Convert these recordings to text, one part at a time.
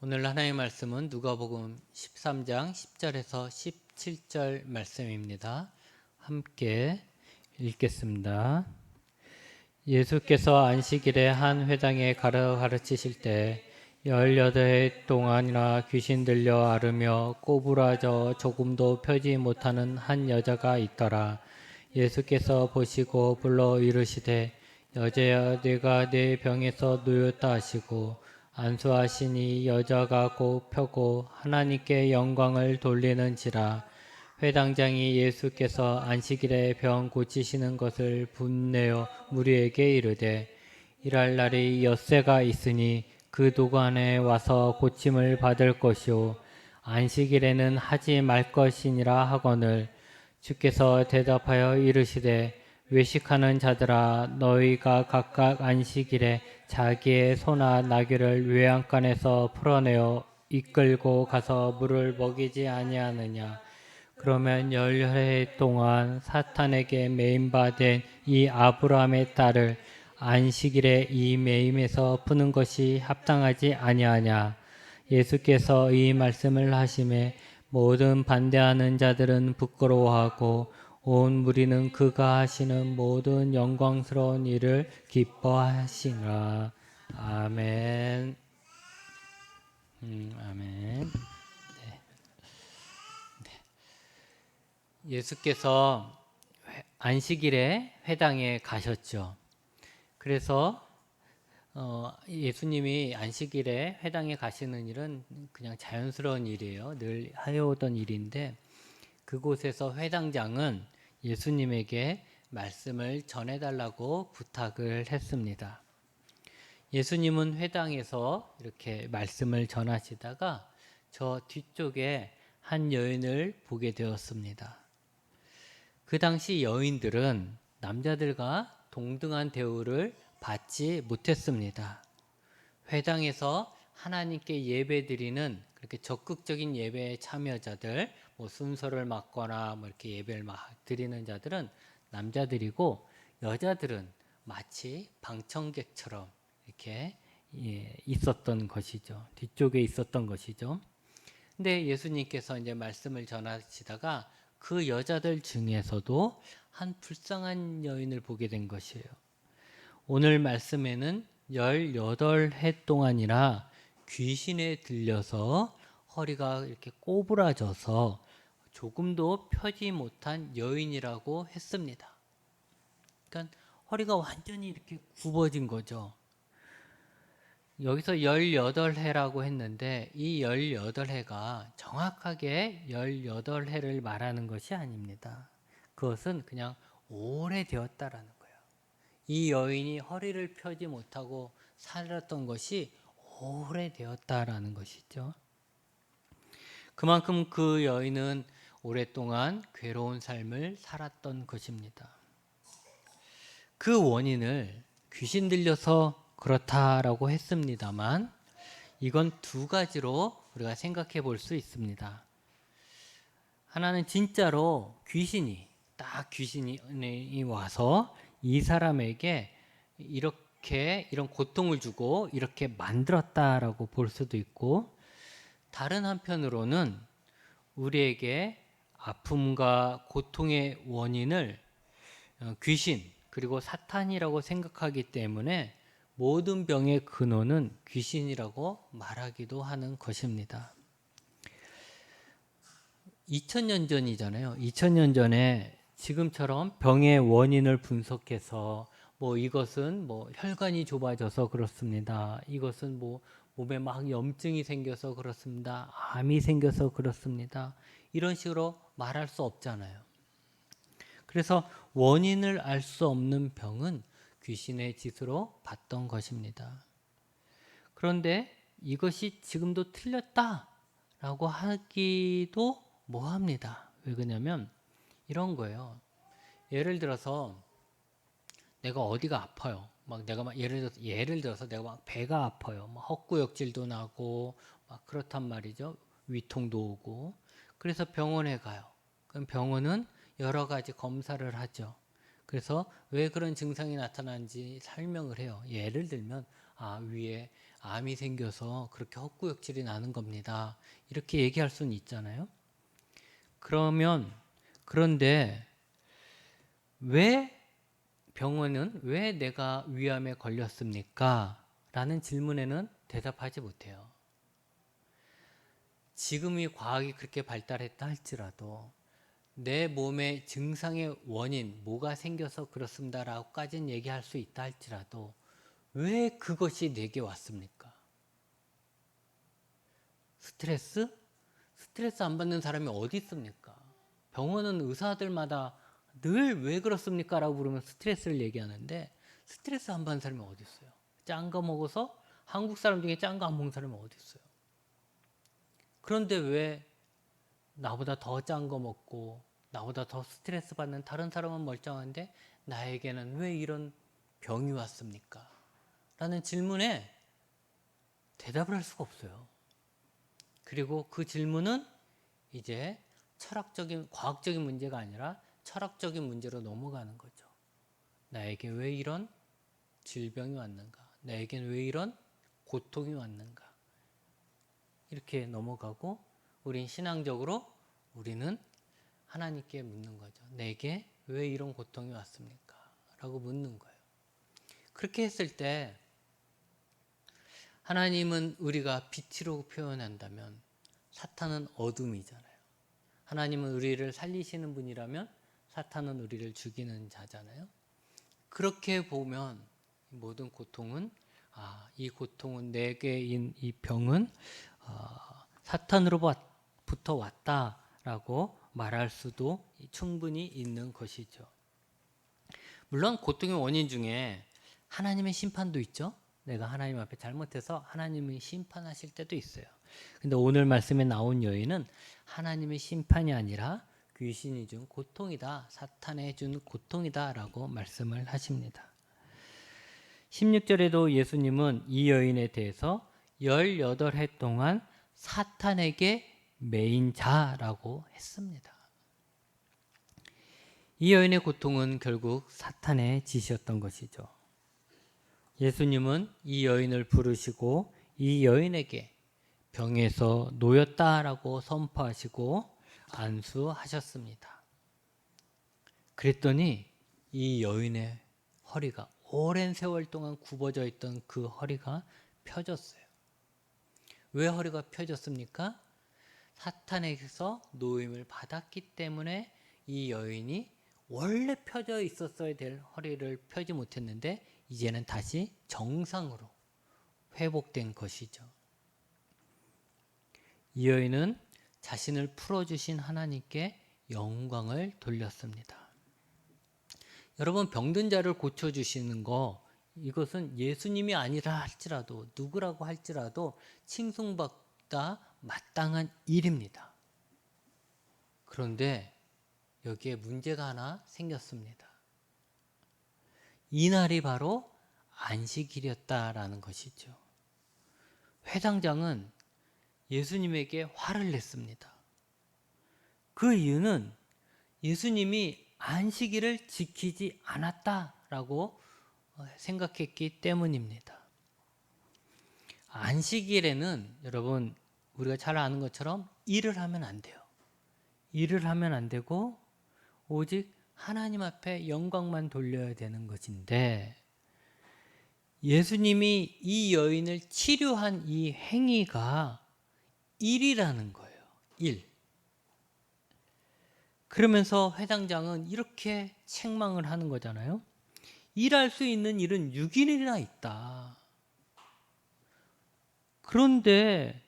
오늘 하나님의 말씀은 누가복음 13장 10절에서 17절 말씀입니다. 함께 읽겠습니다. 예수께서 안식일에 한 회당에 가르치실 때 18해 동안이나 귀신 들려 앓으며 꼬부라져 조금도 펴지 못하는 한 여자가 있더라. 예수께서 보시고 불러 이르시되 여자야 네가 내 병에서 놓였다 하시고 안수하시니 여자가 곧 펴고 하나님께 영광을 돌리는지라. 회당장이 예수께서 안식일에 병 고치시는 것을 분내어 무리에게 이르되 일할 날이 엿새가 있으니 그 도간에 와서 고침을 받을 것이요 안식일에는 하지 말 것이니라 하거늘. 주께서 대답하여 이르시되 외식하는 자들아 너희가 각각 안식일에 자기의 소나 나귀를 외양간에서 풀어내어 이끌고 가서 물을 먹이지 아니하느냐. 그러면 10해 동안 사탄에게 매임받은 이 아브라함의 딸을 안식일에 이 매임에서 푸는 것이 합당하지 아니하냐. 예수께서 이 말씀을 하심에 모든 반대하는 자들은 부끄러워하고 온 무리는 그가 하시는 모든 영광스러운 일을 기뻐하시니라. 아멘. 아멘. 예수께서 안식일에 회당에 가셨죠. 그래서 예수님이 안식일에 회당에 가시는 일은 그냥 자연스러운 일이에요. 늘 해오던 일인데 그곳에서 회당장은 예수님에게 말씀을 전해달라고 부탁을 했습니다. 예수님은 회당에서 이렇게 말씀을 전하시다가 저 뒤쪽에 한 여인을 보게 되었습니다. 그 당시 여인들은 남자들과 동등한 대우를 받지 못했습니다. 회당에서 하나님께 예배드리는 그렇게 적극적인 예배에 참여자들, 순서를 맡거나 이렇게 예배를 드리는 자들은 남자들이고 여자들은 마치 방청객처럼 이렇게 있었던 것이죠. 뒤쪽에 있었던 것이죠. 근데 예수님께서 이제 말씀을 전하시다가 그 여자들 중에서도 한 불쌍한 여인을 보게 된 것이에요. 오늘 말씀에는 18해 동안이나 귀신에 들려서 허리가 이렇게 꼬부라져서 조금도 펴지 못한 여인이라고 했습니다. 그러니까 허리가 완전히 이렇게 굽어진 거죠. 여기서 18해라고 했는데 이 18해가 정확하게 18해를 말하는 것이 아닙니다. 그것은 그냥 오래되었다라는 거예요. 이 여인이 허리를 펴지 못하고 살았던 것이 오래되었다라는 것이죠. 그만큼 그 여인은 오랫동안 괴로운 삶을 살았던 것입니다. 그 원인을 귀신 들려서 그렇다라고 했습니다만 이건 두 가지로 우리가 생각해 볼 수 있습니다. 하나는 진짜로 귀신이 와서 이 사람에게 이런 고통을 주고 이렇게 만들었다라고 볼 수도 있고, 다른 한편으로는 우리에게 아픔과 고통의 원인을 귀신 그리고 사탄이라고 생각하기 때문에 모든 병의 근원은 귀신이라고 말하기도 하는 것입니다. 2000년 전이잖아요. 2000년 전에 지금처럼 병의 원인을 분석해서 이것은 혈관이 좁아져서 그렇습니다. 이것은 몸에 막 염증이 생겨서 그렇습니다. 암이 생겨서 그렇습니다. 이런 식으로 말할 수 없잖아요. 그래서 원인을 알 수 없는 병은 귀신의 짓으로 봤던 것입니다. 그런데 이것이 지금도 틀렸다라고 하기도 뭐합니다. 왜 그러냐면 이런 거예요. 예를 들어서 내가 어디가 아파요. 예를 들어서 내가 막 배가 아파요. 헛구역질도 나고 그렇단 말이죠. 위통도 오고. 그래서 병원에 가요. 그럼 병원은 여러 가지 검사를 하죠. 그래서 왜 그런 증상이 나타나는지 설명을 해요. 예를 들면 위에 암이 생겨서 그렇게 헛구역질이 나는 겁니다. 이렇게 얘기할 수는 있잖아요. 그런데 왜 병원은 왜 내가 위암에 걸렸습니까? 라는 질문에는 대답하지 못해요. 지금이 과학이 그렇게 발달했다 할지라도 내 몸의 증상의 원인, 뭐가 생겨서 그렇습니다 라고까지는 얘기할 수 있다 할지라도 왜 그것이 내게 왔습니까? 스트레스? 스트레스 안 받는 사람이 어디 있습니까? 병원은 의사들마다 늘 왜 그렇습니까? 라고 물으면 스트레스를 얘기하는데 스트레스 안 받는 사람이 어디 있어요? 짠 거 먹어서 한국 사람 중에 짠 거 안 먹는 사람이 어디 있어요? 그런데 왜 나보다 더 짠 거 먹고 나보다 더 스트레스 받는 다른 사람은 멀쩡한데 나에게는 왜 이런 병이 왔습니까? 라는 질문에 대답을 할 수가 없어요. 그리고 그 질문은 이제 철학적인, 과학적인 문제가 아니라 철학적인 문제로 넘어가는 거죠. 나에게 왜 이런 질병이 왔는가? 나에겐 왜 이런 고통이 왔는가? 이렇게 넘어가고 우린 신앙적으로 우리는 하나님께 묻는 거죠. 내게 왜 이런 고통이 왔습니까? 라고 묻는 거예요. 그렇게 했을 때 하나님은 우리가 빛으로 표현한다면 사탄은 어둠이잖아요. 하나님은 우리를 살리시는 분이라면 사탄은 우리를 죽이는 자잖아요. 그렇게 보면 모든 고통은 이 고통은 내게인 이 병은 사탄으로부터 왔다라고 말할 수도 충분히 있는 것이죠. 물론 고통의 원인 중에 하나님의 심판도 있죠. 내가 하나님 앞에 잘못해서 하나님이 심판하실 때도 있어요. 근데 오늘 말씀에 나온 여인은 하나님의 심판이 아니라 귀신이 준 고통이다, 사탄이 준 고통이다 라고 말씀을 하십니다. 16절에도 예수님은 이 여인에 대해서 18해 동안 사탄에게 매인 자라고 했습니다. 이 여인의 고통은 결국 사탄의 짓이었던 것이죠. 예수님은 이 여인을 부르시고 이 여인에게 병에서 놓였다라고 선포하시고 안수하셨습니다. 그랬더니 이 여인의 허리가 오랜 세월 동안 굽어져 있던 그 허리가 펴졌어요. 왜 허리가 펴졌습니까? 사탄에게서 노임을 받았기 때문에 이 여인이 원래 펴져 있었어야 될 허리를 펴지 못했는데 이제는 다시 정상으로 회복된 것이죠. 이 여인은 자신을 풀어주신 하나님께 영광을 돌렸습니다. 여러분, 병든 자를 고쳐주시는 거, 이것은 예수님이 아니라 할지라도 누구라고 할지라도 칭송받다 마땅한 일입니다. 그런데 여기에 문제가 하나 생겼습니다. 이날이 바로 안식일이었다라는 것이죠. 회당장은 예수님에게 화를 냈습니다. 그 이유는 예수님이 안식일을 지키지 않았다라고 생각했기 때문입니다. 안식일에는 여러분 우리가 잘 아는 것처럼 일을 하면 안 돼요. 일을 하면 안 되고 오직 하나님 앞에 영광만 돌려야 되는 것인데 예수님이 이 여인을 치료한 이 행위가 일이라는 거예요. 일. 그러면서 회당장은 이렇게 책망을 하는 거잖아요. 일할 수 있는 일은 6일이나 있다. 그런데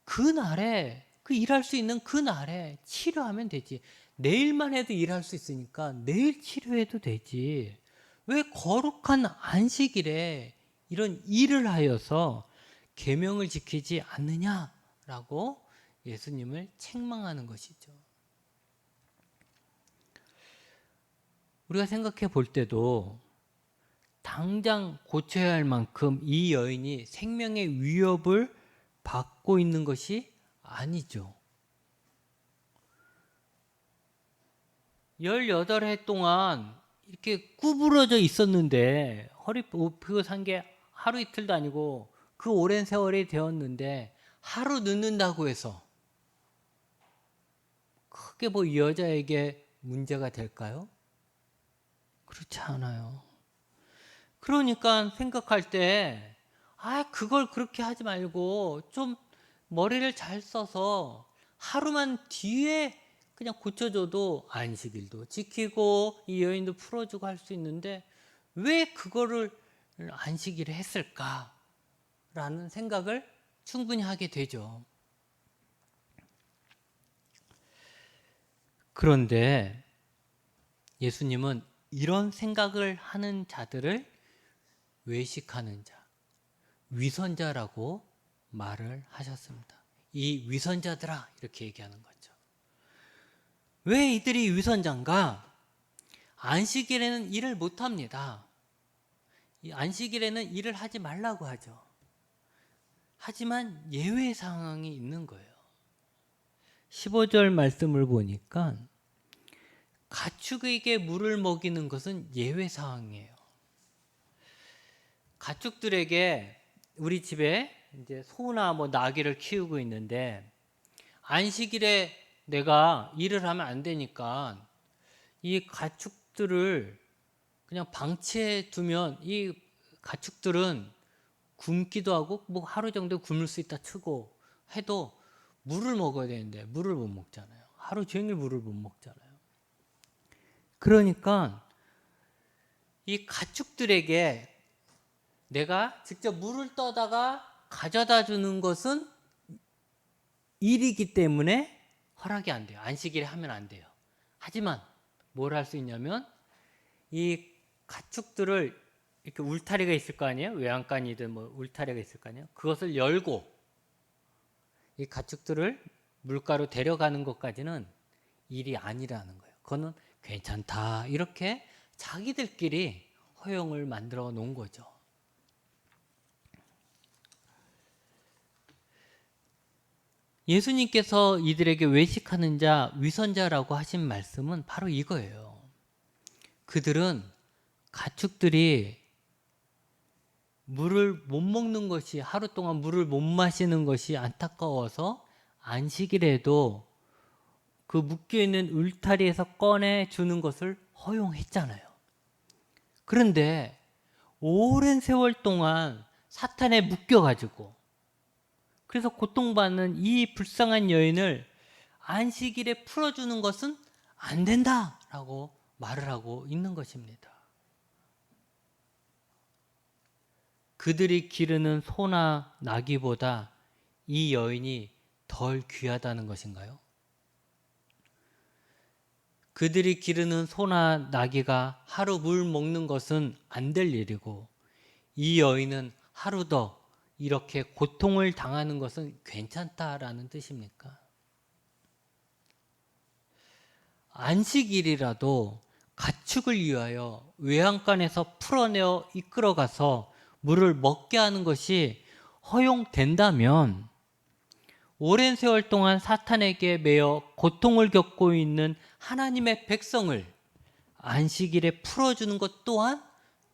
그날에 그 일할 수 있는 그날에 치료하면 되지. 내일만 해도 일할 수 있으니까 내일 치료해도 되지. 왜 거룩한 안식일에 이런 일을 하여서 계명을 지키지 않느냐라고 예수님을 책망하는 것이죠. 우리가 생각해 볼 때도 당장 고쳐야 할 만큼 이 여인이 생명의 위협을 받고 있는 것이 아니죠. 18해 동안 이렇게 구부러져 있었는데 허리 굽히고 산 게 하루 이틀도 아니고 그 오랜 세월이 되었는데 하루 늦는다고 해서 크게 뭐 이 여자에게 문제가 될까요? 그렇지 않아요. 그러니까 생각할 때, 그걸 그렇게 하지 말고 좀 머리를 잘 써서 하루만 뒤에 그냥 고쳐줘도 안식일도 지키고 이 여인도 풀어주고 할 수 있는데 왜 그거를 안식일에 했을까라는 생각을 충분히 하게 되죠. 그런데 예수님은 이런 생각을 하는 자들을 외식하는 자, 위선자라고 말을 하셨습니다. 이 위선자들아, 이렇게 얘기하는 거죠. 왜 이들이 위선자인가? 안식일에는 일을 못합니다. 이 안식일에는 일을 하지 말라고 하죠. 하지만 예외 상황이 있는 거예요. 15절 말씀을 보니까 가축에게 물을 먹이는 것은 예외 상황이에요. 가축들에게 우리 집에 이제 소나 뭐 나귀를 키우고 있는데 안식일에 내가 일을 하면 안 되니까 이 가축들을 그냥 방치해 두면 이 가축들은 굶기도 하고 뭐 하루 정도 굶을 수 있다 치고 해도 물을 먹어야 되는데 물을 못 먹잖아요. 하루 종일 물을 못 먹잖아요. 그러니까 이 가축들에게 내가 직접 물을 떠다가 가져다 주는 것은 일이기 때문에 허락이 안 돼요. 안식일에 하면 안 돼요. 하지만 뭘 할 수 있냐면 이 가축들을 이렇게 울타리가 있을 거 아니에요? 외양간이든 뭐 울타리가 있을 거 아니에요? 그것을 열고 이 가축들을 물가로 데려가는 것까지는 일이 아니라는 거예요. 그거는 괜찮다. 이렇게 자기들끼리 허용을 만들어 놓은 거죠. 예수님께서 이들에게 외식하는 자, 위선자라고 하신 말씀은 바로 이거예요. 그들은 가축들이 물을 못 먹는 것이, 하루 동안 물을 못 마시는 것이 안타까워서 안식일에도 그 묶여있는 울타리에서 꺼내 주는 것을 허용했잖아요. 그런데 오랜 세월 동안 사탄에 묶여가지고 그래서 고통받는 이 불쌍한 여인을 안식일에 풀어주는 것은 안 된다라고 말을 하고 있는 것입니다. 그들이 기르는 소나 나귀보다 이 여인이 덜 귀하다는 것인가요? 그들이 기르는 소나 나귀가 하루 물 먹는 것은 안 될 일이고 이 여인은 하루 더 이렇게 고통을 당하는 것은 괜찮다라는 뜻입니까? 안식일이라도 가축을 위하여 외양간에서 풀어내어 이끌어가서 물을 먹게 하는 것이 허용된다면 오랜 세월 동안 사탄에게 매여 고통을 겪고 있는 하나님의 백성을 안식일에 풀어주는 것 또한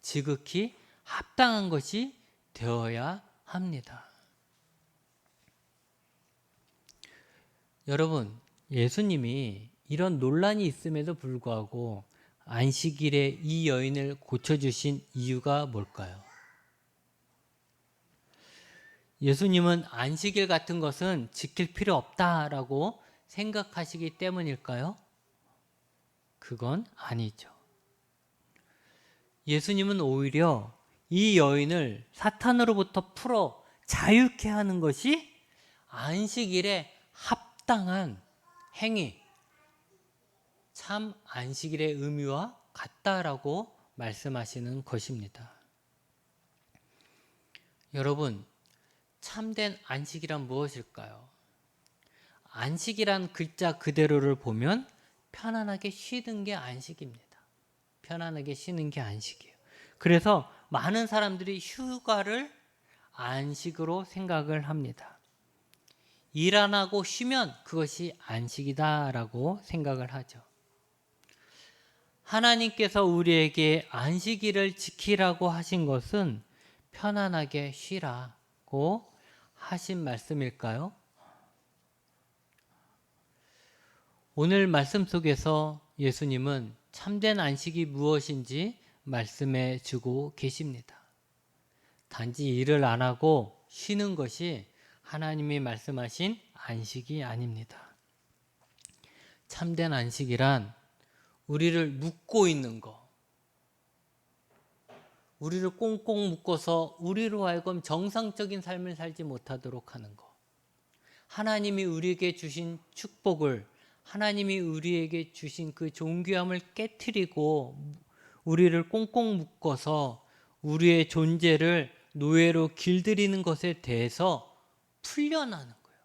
지극히 합당한 것이 되어야 합니다. 여러분, 예수님이 이런 논란이 있음에도 불구하고 안식일에 이 여인을 고쳐주신 이유가 뭘까요? 예수님은 안식일 같은 것은 지킬 필요 없다라고 생각하시기 때문일까요? 그건 아니죠. 예수님은 오히려 이 여인을 사탄으로부터 풀어 자유케 하는 것이 안식일에 합당한 행위, 참 안식일의 의미와 같다라고 말씀하시는 것입니다. 여러분, 참된 안식이란 무엇일까요? 안식이란 글자 그대로를 보면 편안하게 쉬는 게 안식입니다. 편안하게 쉬는 게 안식이에요. 그래서 많은 사람들이 휴가를 안식으로 생각을 합니다. 일 안 하고 쉬면 그것이 안식이다라고 생각을 하죠. 하나님께서 우리에게 안식일을 지키라고 하신 것은 편안하게 쉬라고 하시려고 하신 말씀일까요? 오늘 말씀 속에서 예수님은 참된 안식이 무엇인지 말씀해 주고 계십니다. 단지 일을 안 하고 쉬는 것이 하나님이 말씀하신 안식이 아닙니다. 참된 안식이란 우리를 묶고 있는 거, 우리를 꽁꽁 묶어서 우리로 하여금 정상적인 삶을 살지 못하도록 하는 것, 하나님이 우리에게 주신 축복을, 하나님이 우리에게 주신 그 존귀함을 깨트리고 우리를 꽁꽁 묶어서 우리의 존재를 노예로 길들이는 것에 대해서 풀려나는 거예요.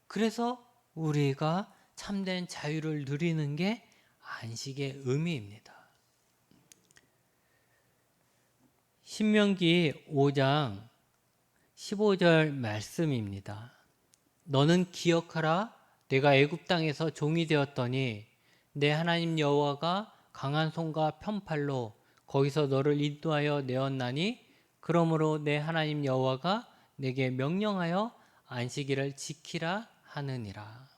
그래서 우리가 참된 자유를 누리는 게 안식의 의미입니다. 신명기 5장 15절 말씀입니다. 너는 기억하라. 내가 애굽 땅에서 종이 되었더니 내 하나님 여호와가 강한 손과 편팔로 거기서 너를 인도하여 내었나니 그러므로 내 하나님 여호와가 내게 명령하여 안식일을 지키라 하느니라.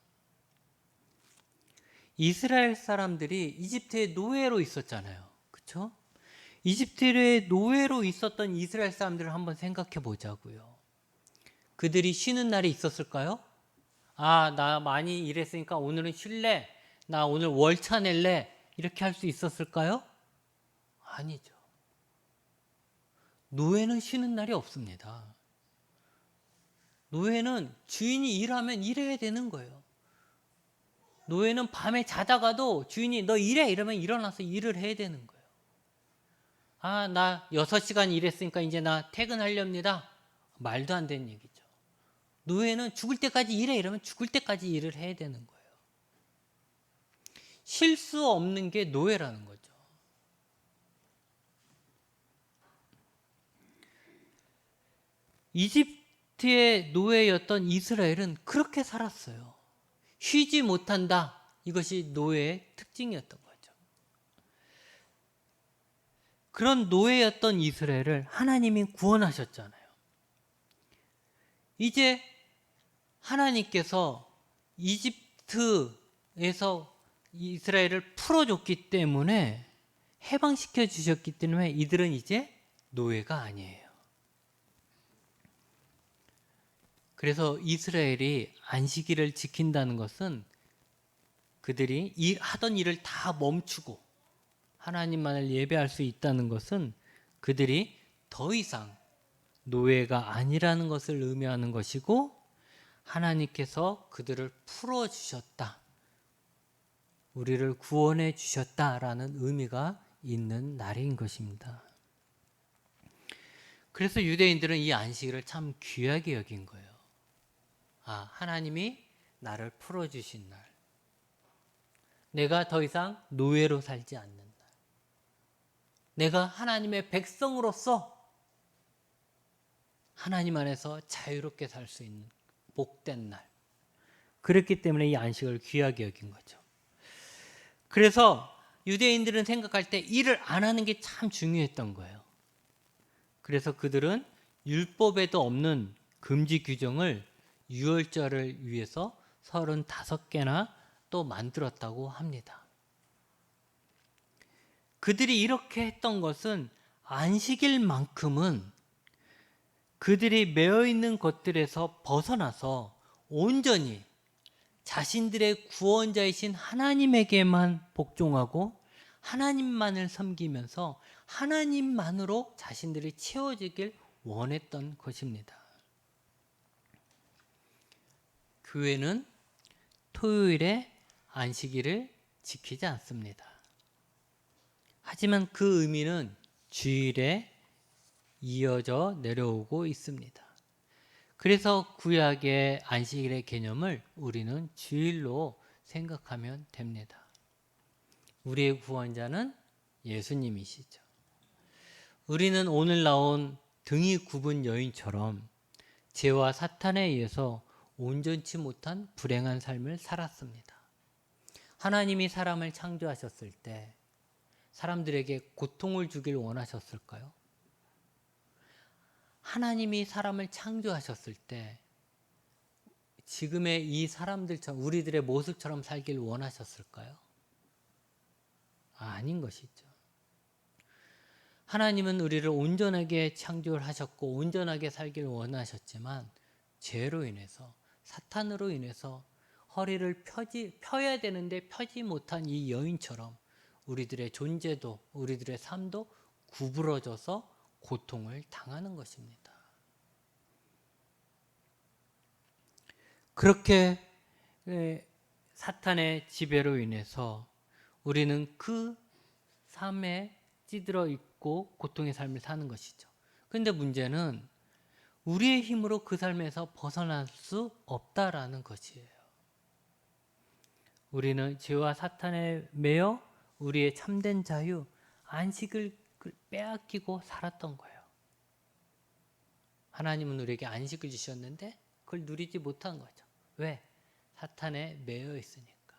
이스라엘 사람들이 이집트의 노예로 있었잖아요. 그렇죠? 이집트의 노예로 있었던 이스라엘 사람들을 한번 생각해 보자고요. 그들이 쉬는 날이 있었을까요? 아, 나 많이 일했으니까 오늘은 쉴래. 나 오늘 월차 낼래. 이렇게 할 수 있었을까요? 아니죠. 노예는 쉬는 날이 없습니다. 노예는 주인이 일하면 일해야 되는 거예요. 노예는 밤에 자다가도 주인이 너 일해 이러면 일어나서 일을 해야 되는 거예요. 아, 나 6시간 일했으니까 이제 나 퇴근하렵니다. 말도 안 되는 얘기죠. 노예는 죽을 때까지 일해 이러면 죽을 때까지 일을 해야 되는 거예요. 쉴 수 없는 게 노예라는 거죠. 이집트의 노예였던 이스라엘은 그렇게 살았어요. 쉬지 못한다. 이것이 노예의 특징이었던 거죠. 그런 노예였던 이스라엘을 하나님이 구원하셨잖아요. 이제 하나님께서 이집트에서 이스라엘을 풀어줬기 때문에 해방시켜 주셨기 때문에 이들은 이제 노예가 아니에요. 그래서 이스라엘이 안식일을 지킨다는 것은 그들이 하던 일을 다 멈추고 하나님만을 예배할 수 있다는 것은 그들이 더 이상 노예가 아니라는 것을 의미하는 것이고 하나님께서 그들을 풀어주셨다. 우리를 구원해 주셨다라는 의미가 있는 날인 것입니다. 그래서 유대인들은 이 안식일을 참 귀하게 여긴 거예요. 아, 하나님이 나를 풀어주신 날. 내가 더 이상 노예로 살지 않는 날. 내가 하나님의 백성으로서 하나님 안에서 자유롭게 살 수 있는 복된 날. 그렇기 때문에 이 안식을 귀하게 여긴 거죠. 그래서 유대인들은 생각할 때 일을 안 하는 게 참 중요했던 거예요. 그래서 그들은 율법에도 없는 금지 규정을 유월절을 위해서 35개나 또 만들었다고 합니다. 그들이 이렇게 했던 것은 안식일만큼은 그들이 매여 있는 것들에서 벗어나서 온전히 자신들의 구원자이신 하나님에게만 복종하고 하나님만을 섬기면서 하나님만으로 자신들이 채워지길 원했던 것입니다. 교회는 토요일에 안식일을 지키지 않습니다. 하지만 그 의미는 주일에 이어져 내려오고 있습니다. 그래서 구약의 안식일의 개념을 우리는 주일로 생각하면 됩니다. 우리의 구원자는 예수님이시죠. 우리는 오늘 나온 등이 굽은 여인처럼 죄와 사탄에 의해서 온전치 못한 불행한 삶을 살았습니다. 하나님이 사람을 창조하셨을 때 사람들에게 고통을 주길 원하셨을까요? 하나님이 사람을 창조하셨을 때 지금의 이 사람들처럼 우리들의 모습처럼 살길 원하셨을까요? 아닌 것이죠. 하나님은 우리를 온전하게 창조를 하셨고 온전하게 살길 원하셨지만 죄로 인해서 사탄으로 인해서 허리를 펴야 되는데 펴지 못한 이 여인처럼 우리들의 존재도 우리들의 삶도 구부러져서 고통을 당하는 것입니다. 그렇게 사탄의 지배로 인해서 우리는 그 삶에 찌들어 있고 고통의 삶을 사는 것이죠. 그런데 문제는 우리의 힘으로 그 삶에서 벗어날 수 없다라는 것이에요. 우리는 죄와 사탄에 매여 우리의 참된 자유, 안식을 빼앗기고 살았던 거예요. 하나님은 우리에게 안식을 주셨는데 그걸 누리지 못한 거죠. 왜? 사탄에 매여 있으니까.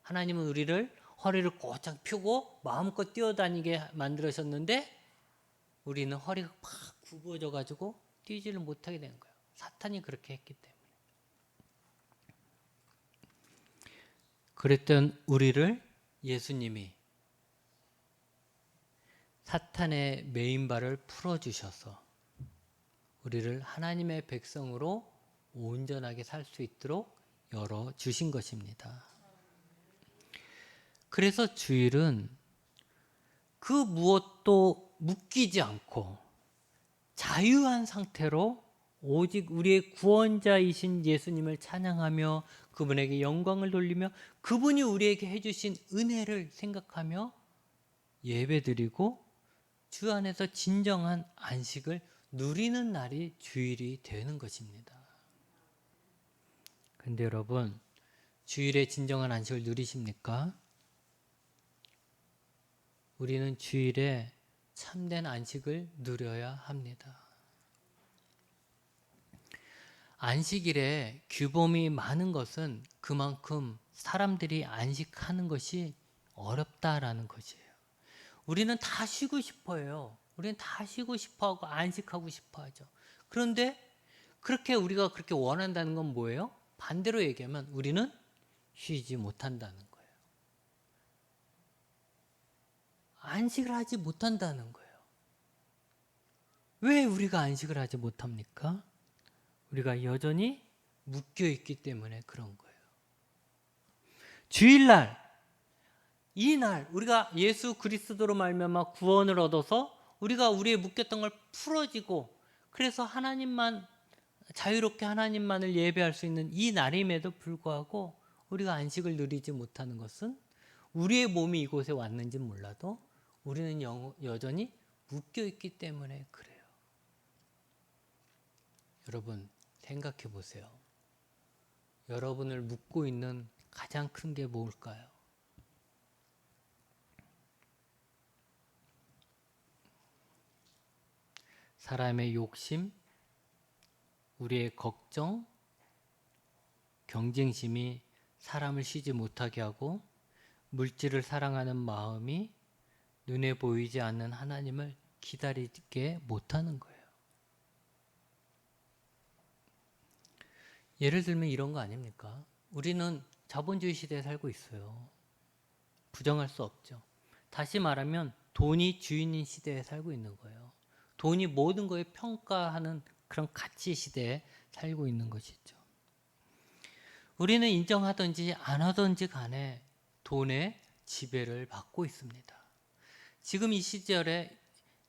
하나님은 우리를 허리를 곧장 펴고 마음껏 뛰어다니게 만들으셨는데 우리는 허리가 팍 굽어져 가지고 뛰지를 못하게 된 거예요. 사탄이 그렇게 했기 때문에. 그랬던 우리를 예수님이 사탄의 매인발을 풀어주셔서 우리를 하나님의 백성으로 온전하게 살 수 있도록 열어주신 것입니다. 그래서 주일은 그 무엇도 묶이지 않고 자유한 상태로 오직 우리의 구원자이신 예수님을 찬양하며 그분에게 영광을 돌리며 그분이 우리에게 해주신 은혜를 생각하며 예배드리고 주 안에서 진정한 안식을 누리는 날이 주일이 되는 것입니다. 그런데 여러분, 주일에 진정한 안식을 누리십니까? 우리는 주일에 참된 안식을 누려야 합니다. 안식일에 규범이 많은 것은 그만큼 사람들이 안식하는 것이 어렵다라는 것이에요. 우리는 다 쉬고 싶어요. 우리는 다 쉬고 싶어하고 안식하고 싶어하죠. 그런데 우리가 그렇게 원한다는 건 뭐예요? 반대로 얘기하면 우리는 쉬지 못한다는 거예요. 안식을 하지 못한다는 거예요. 왜 우리가 안식을 하지 못합니까? 우리가 여전히 묶여 있기 때문에 그런 거예요. 주일날, 이 날 우리가 예수 그리스도로 말미암아 구원을 얻어서 우리가 우리의 묶였던 걸 풀어지고 그래서 하나님만 자유롭게 하나님만을 예배할 수 있는 이 날임에도 불구하고 우리가 안식을 누리지 못하는 것은 우리의 몸이 이곳에 왔는지 몰라도 우리는 여전히 묶여 있기 때문에 그래요. 여러분 생각해 보세요. 여러분을 묶고 있는 가장 큰 게 뭘까요? 사람의 욕심, 우리의 걱정, 경쟁심이 사람을 쉬지 못하게 하고 물질을 사랑하는 마음이 눈에 보이지 않는 하나님을 기다리게 못하는 거예요. 예를 들면 이런 거 아닙니까? 우리는 자본주의 시대에 살고 있어요. 부정할 수 없죠. 다시 말하면 돈이 주인인 시대에 살고 있는 거예요. 돈이 모든 거에 평가하는 그런 가치 시대에 살고 있는 것이죠. 우리는 인정하든지 안 하든지 간에 돈의 지배를 받고 있습니다. 지금 이 시절에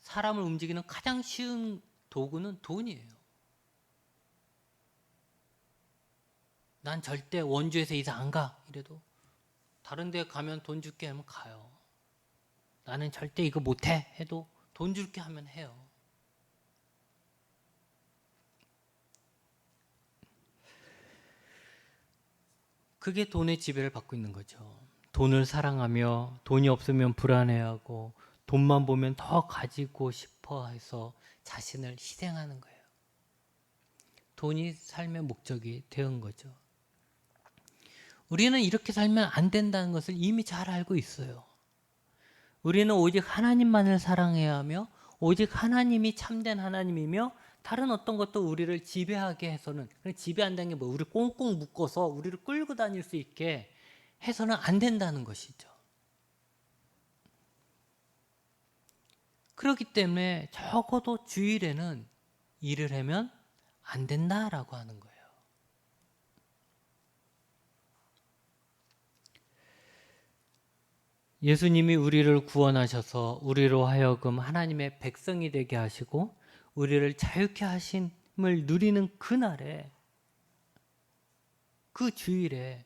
사람을 움직이는 가장 쉬운 도구는 돈이에요. 난 절대 원주에서 이사 안 가. 이래도 다른 데 가면 돈 줄게 하면 가요. 나는 절대 이거 못해 해도 돈 줄게 하면 해요. 그게 돈의 지배를 받고 있는 거죠. 돈을 사랑하며 돈이 없으면 불안해하고 돈만 보면 더 가지고 싶어 해서 자신을 희생하는 거예요. 돈이 삶의 목적이 되는 거죠. 우리는 이렇게 살면 안 된다는 것을 이미 잘 알고 있어요. 우리는 오직 하나님만을 사랑해야 하며 오직 하나님이 참된 하나님이며 다른 어떤 것도 우리를 지배하게 해서는, 지배한다는 게 뭐 우리를 꽁꽁 묶어서 우리를 끌고 다닐 수 있게 해서는 안 된다는 것이죠. 그렇기 때문에 적어도 주일에는 일을 하면 안 된다라고 하는 거예요. 예수님이 우리를 구원하셔서 우리로 하여금 하나님의 백성이 되게 하시고 우리를 자유케 하심을 누리는 그날에, 그 주일에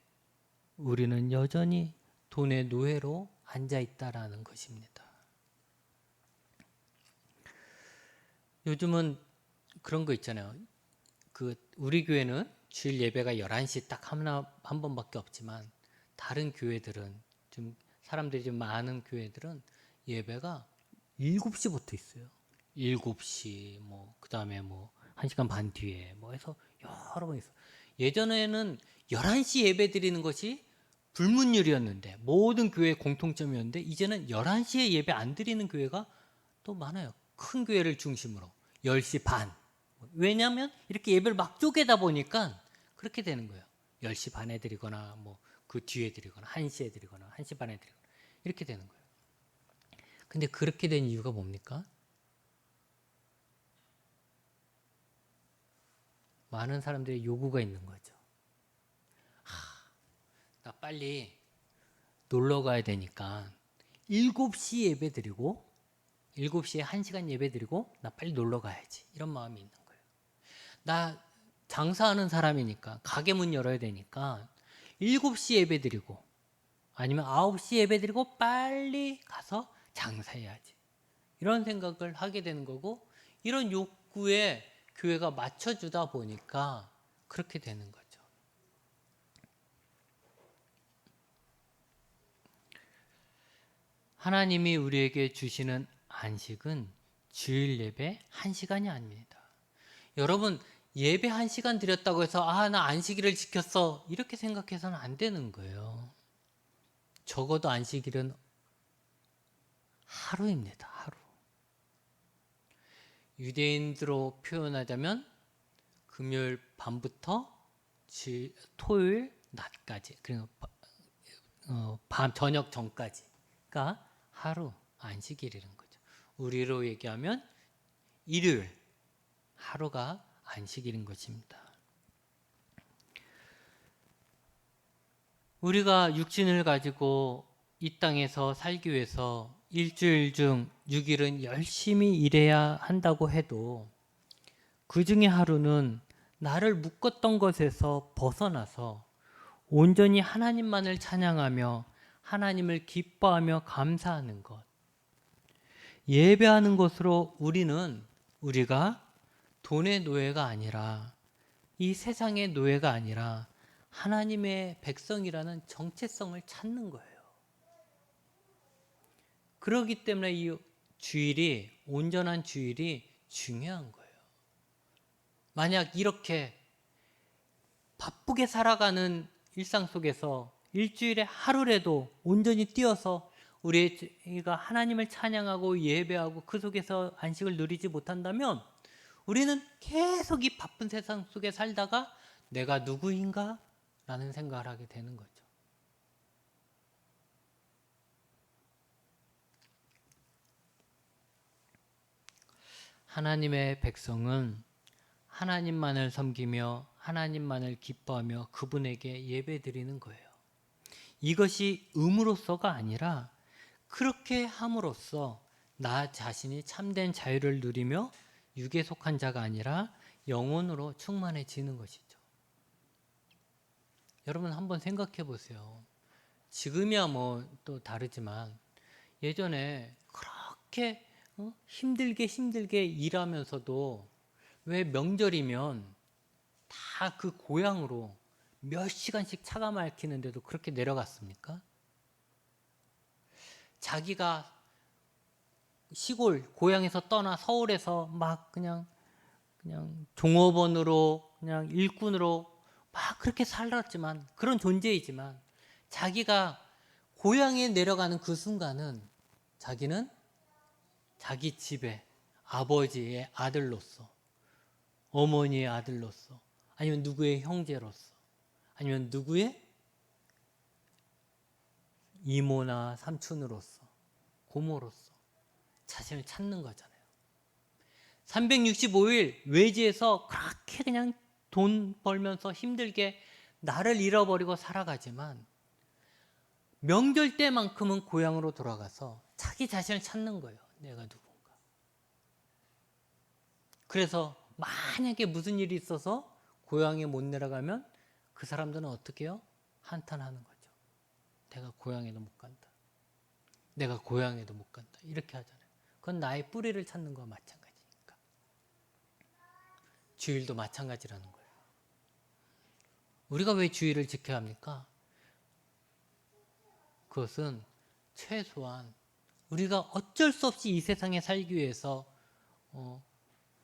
우리는 여전히 돈의 노예로 앉아 있다라는 것입니다. 요즘은 그런 거 있잖아요. 우리 교회는 주일 예배가 11시 딱 한 번밖에 없지만 다른 교회들은, 좀 사람들이 좀 많은 교회들은 예배가 7시부터 있어요. 7시 그다음에 1시간 반 뒤에 해서 여러 번 있어요. 예전에는 11시 예배 드리는 것이 불문율이었는데, 모든 교회 공통점이었는데, 이제는 11시에 예배 안 드리는 교회가 또 많아요. 큰 교회를 중심으로 10시 반. 왜냐하면 이렇게 예배를 막 쪼개다 보니까 그렇게 되는 거예요. 10시 반에 드리거나 그 뒤에 드리거나 1시에 드리거나 1시 반에 드리거나 이렇게 되는 거예요. 근데 그렇게 된 이유가 뭡니까? 많은 사람들의 요구가 있는 거죠. 나 빨리 놀러 가야 되니까 7시 예배 드리고 7시에 1시간 예배 드리고 나 빨리 놀러 가야지, 이런 마음이 있는 거예요. 나 장사하는 사람이니까 가게 문 열어야 되니까 7시 예배 드리고 아니면 9시 예배 드리고 빨리 가서 장사해야지, 이런 생각을 하게 되는 거고, 이런 욕구에 교회가 맞춰주다 보니까 그렇게 되는 거죠. 하나님이 우리에게 주시는 안식은 주일 예배 1시간이 아닙니다. 여러분, 예배 1시간 드렸다고 해서 나 안식일을 지켰어, 이렇게 생각해서는 안 되는 거예요. 적어도 안식일은 하루입니다. 하루. 유대인으로 표현하자면 금요일 밤부터 토요일 낮까지, 그리고 저녁 전까지가 하루 안식일이라는 거죠. 우리로 얘기하면 일요일 하루가 안식일인 것입니다. 우리가 육신을 가지고 이 땅에서 살기 위해서 일주일 중 6일은 열심히 일해야 한다고 해도 그 중에 하루는 나를 묶었던 것에서 벗어나서 온전히 하나님만을 찬양하며 하나님을 기뻐하며 감사하는 것, 예배하는 것으로 우리가 돈의 노예가 아니라, 이 세상의 노예가 아니라 하나님의 백성이라는 정체성을 찾는 거예요. 그렇기 때문에 이 주일이, 온전한 주일이 중요한 거예요. 만약 이렇게 바쁘게 살아가는 일상 속에서 일주일에 하루라도 온전히 뛰어서 우리가 하나님을 찬양하고 예배하고 그 속에서 안식을 누리지 못한다면 우리는 계속 이 바쁜 세상 속에 살다가 내가 누구인가? 라는 생각을 하게 되는 거죠. 하나님의 백성은 하나님만을 섬기며 하나님만을 기뻐하며 그분에게 예배드리는 거예요. 이것이 의무로서가 아니라 그렇게 함으로써 나 자신이 참된 자유를 누리며 육에 속한 자가 아니라 영혼으로 충만해지는 것이죠. 여러분 한번 생각해 보세요. 지금이야 또 다르지만 예전에 그렇게 힘들게 일하면서도 왜 명절이면 다 그 고향으로 몇 시간씩 차가 막히는데도 그렇게 내려갔습니까? 자기가 시골 고향에서 떠나 서울에서 막 그냥 종업원으로 그냥 일꾼으로 막 그렇게 살았지만, 그런 존재이지만 자기가 고향에 내려가는 그 순간은 자기는 자기 집에 아버지의 아들로서 어머니의 아들로서, 아니면 누구의 형제로서, 아니면 누구의 이모나 삼촌으로서, 고모로서 자신을 찾는 거잖아요. 365일 외지에서 그렇게 그냥 돈 벌면서 힘들게 나를 잃어버리고 살아가지만 명절 때만큼은 고향으로 돌아가서 자기 자신을 찾는 거예요. 내가 누군가. 그래서 만약에 무슨 일이 있어서 고향에 못 내려가면 그 사람들은 어떻게 해요? 한탄하는 거죠. 내가 고향에도 못 간다. 내가 고향에도 못 간다. 이렇게 하잖아요. 그건 나의 뿌리를 찾는 거와 마찬가지니까. 주일도 마찬가지라는 거예요. 우리가 왜 주일을 지켜야 합니까? 그것은 최소한 우리가 어쩔 수 없이 이 세상에 살기 위해서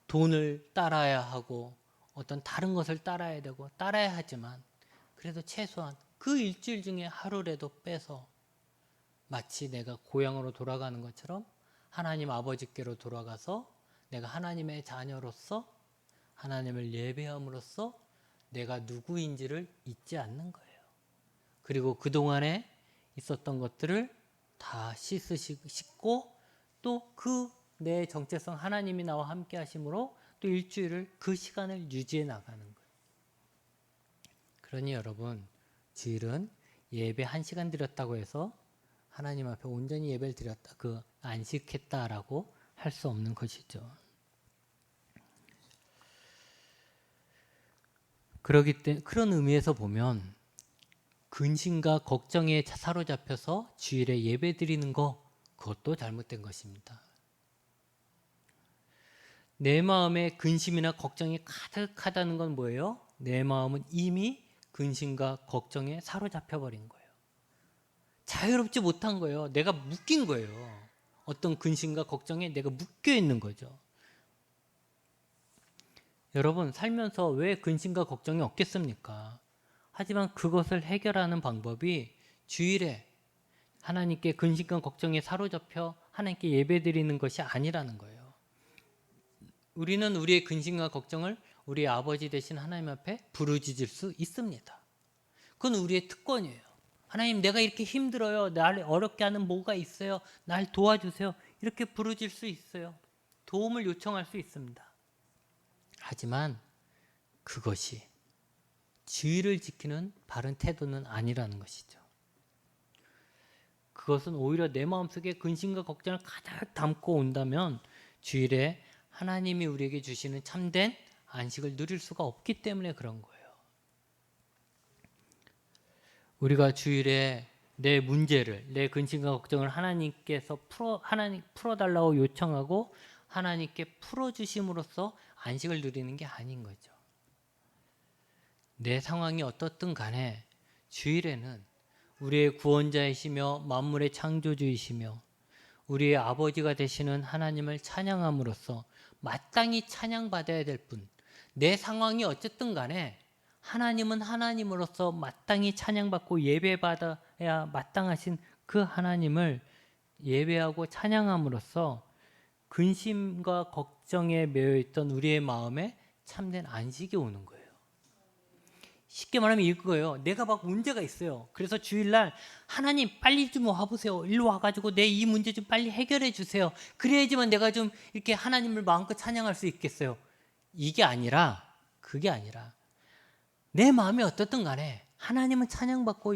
돈을 따라야 하고 어떤 다른 것을 따라야 되고 따라야 하지만 그래도 최소한 그 일주일 중에 하루라도 빼서 마치 내가 고향으로 돌아가는 것처럼 하나님 아버지께로 돌아가서 내가 하나님의 자녀로서 하나님을 예배함으로써 내가 누구인지를 잊지 않는 거예요. 그리고 그동안에 있었던 것들을 다 씻고 또 그 내 정체성 하나님이 나와 함께 하심으로 또 일주일을 그 시간을 유지해 나가는 거예요. 그러니 여러분, 주일은 예배 1시간 드렸다고 해서 하나님 앞에 온전히 예배를 드렸다, 안식했다라고 할 수 없는 것이죠. 그런 의미에서 보면 근심과 걱정에 사로잡혀서 주일에 예배 드리는 거, 그것도 잘못된 것입니다. 내 마음에 근심이나 걱정이 가득하다는 건 뭐예요? 내 마음은 이미 근심과 걱정에 사로잡혀 버린 거예요. 자유롭지 못한 거예요. 내가 묶인 거예요. 어떤 근심과 걱정에 내가 묶여 있는 거죠. 여러분, 살면서 왜 근심과 걱정이 없겠습니까? 하지만 그것을 해결하는 방법이 주일에 하나님께 근심과 걱정에 사로잡혀 하나님께 예배드리는 것이 아니라는 거예요. 우리는 우리의 근심과 걱정을 우리 아버지 되신 하나님 앞에 부르짖을 수 있습니다. 그건 우리의 특권이에요. 하나님, 내가 이렇게 힘들어요. 나를 어렵게 하는 뭐가 있어요. 날 도와주세요. 이렇게 부르짖을 수 있어요. 도움을 요청할 수 있습니다. 하지만 그것이 주의를 지키는 바른 태도는 아니라는 것이죠. 그것은 오히려 내 마음속에 근심과 걱정을 가득 담고 온다면 주일에 하나님이 우리에게 주시는 참된 안식을 누릴 수가 없기 때문에 그런 거예요. 우리가 주일에 내 문제를, 내 근심과 걱정을 하나님께서 풀어달라고 요청하고 하나님께 풀어주심으로써 안식을 누리는 게 아닌 거죠. 내 상황이 어떻든 간에 주일에는 우리의 구원자이시며 만물의 창조주이시며 우리의 아버지가 되시는 하나님을 찬양함으로써 마땅히 찬양받아야 될 분, 내 상황이 어쨌든 간에 하나님은 하나님으로서 마땅히 찬양받고 예배받아야 마땅하신 그 하나님을 예배하고 찬양함으로써 근심과 걱정에 매여있던 우리의 마음에 참된 안식이 오는 거예요. 쉽게 말하면 이거예요. 내가 막 문제가 있어요. 그래서 주일날 하나님 빨리 좀 와보세요. 일로 와가지고 내 이 문제 좀 빨리 해결해 주세요. 그래야지만 내가 좀 이렇게 하나님을 마음껏 찬양할 수 있겠어요. 그게 아니라 내 마음이 어떻든 간에 하나님은 찬양받고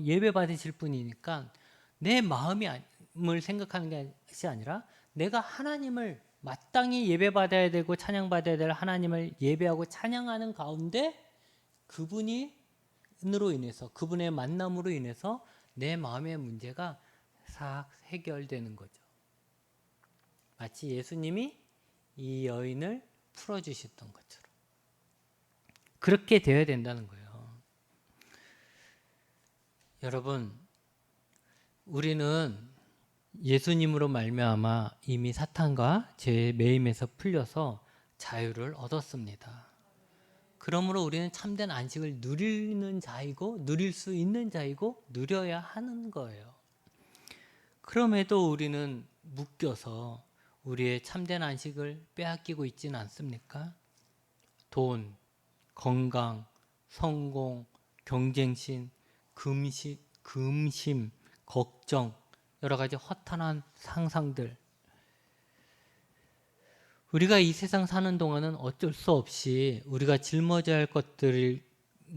예배 받으실 분이니까 내 마음을 생각하는 것이 아니라 내가 하나님을 마땅히 예배 받아야 되고 찬양받아야 될 하나님을 예배하고 찬양하는 가운데 그분으로 인해서, 그분의 만남으로 인해서 내 마음의 문제가 싹 해결되는 거죠. 마치 예수님이 이 여인을 풀어주셨던 것처럼 그렇게 되어야 된다는 거예요. 여러분, 우리는 예수님으로 말미암아 이미 사탄과 죄의 매임에서 풀려서 자유를 얻었습니다. 그러므로 우리는 참된 안식을 누리는 자이고 누릴 수 있는 자이고 누려야 하는 거예요. 그럼에도 우리는 묶여서 우리의 참된 안식을 빼앗기고 있지는 않습니까? 돈, 건강, 성공, 경쟁심, 금심, 걱정, 여러 가지 허탄한 상상들. 우리가 이 세상 사는 동안은 어쩔 수 없이 우리가 짊어져야 할 것들인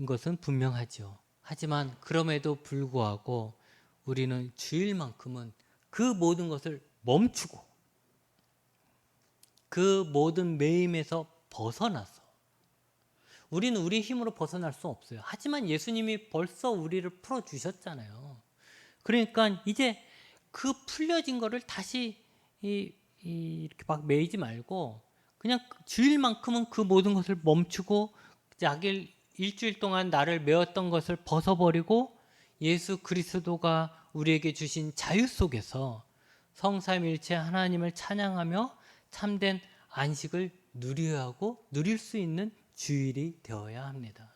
것은 분명하죠. 하지만 그럼에도 불구하고 우리는 주일만큼은 그 모든 것을 멈추고 그 모든 매임에서 벗어나서, 우리는 우리 힘으로 벗어날 수 없어요. 하지만 예수님이 벌써 우리를 풀어주셨잖아요. 그러니까 이제 그 풀려진 거를 다시 이렇게 막 매이지 말고 그냥 주일만큼은 그 모든 것을 멈추고 일주일 동안 나를 메었던 것을 벗어버리고 예수 그리스도가 우리에게 주신 자유 속에서 성삼일체 하나님을 찬양하며 참된 안식을 누려야 하고 누릴 수 있는 주일이 되어야 합니다.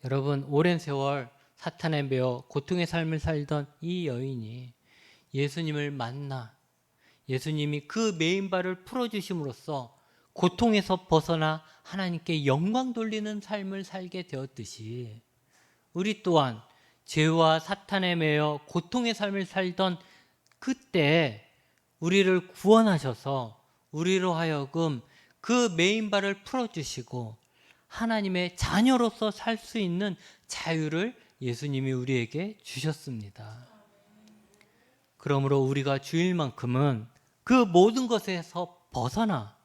여러분, 오랜 세월 사탄에 매어 고통의 삶을 살던 이 여인이 예수님을 만나 예수님이 그 메인바를 풀어주심으로써 고통에서 벗어나 하나님께 영광 돌리는 삶을 살게 되었듯이 우리 또한 죄와 사탄에 매여 고통의 삶을 살던 그때 우리를 구원하셔서 우리로 하여금 그 메인바를 풀어주시고 하나님의 자녀로서 살 수 있는 자유를 예수님이 우리에게 주셨습니다. 그러므로 우리가 주일만큼은 그 모든 것에서 벗어나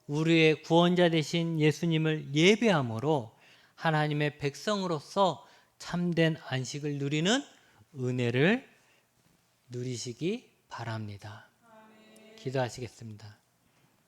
우리의 구원자 되신 예수님을 예배함으로 하나님의 백성으로서 참된 안식을 누리는 은혜를 누리시기 바랍니다. 기도하시겠습니다.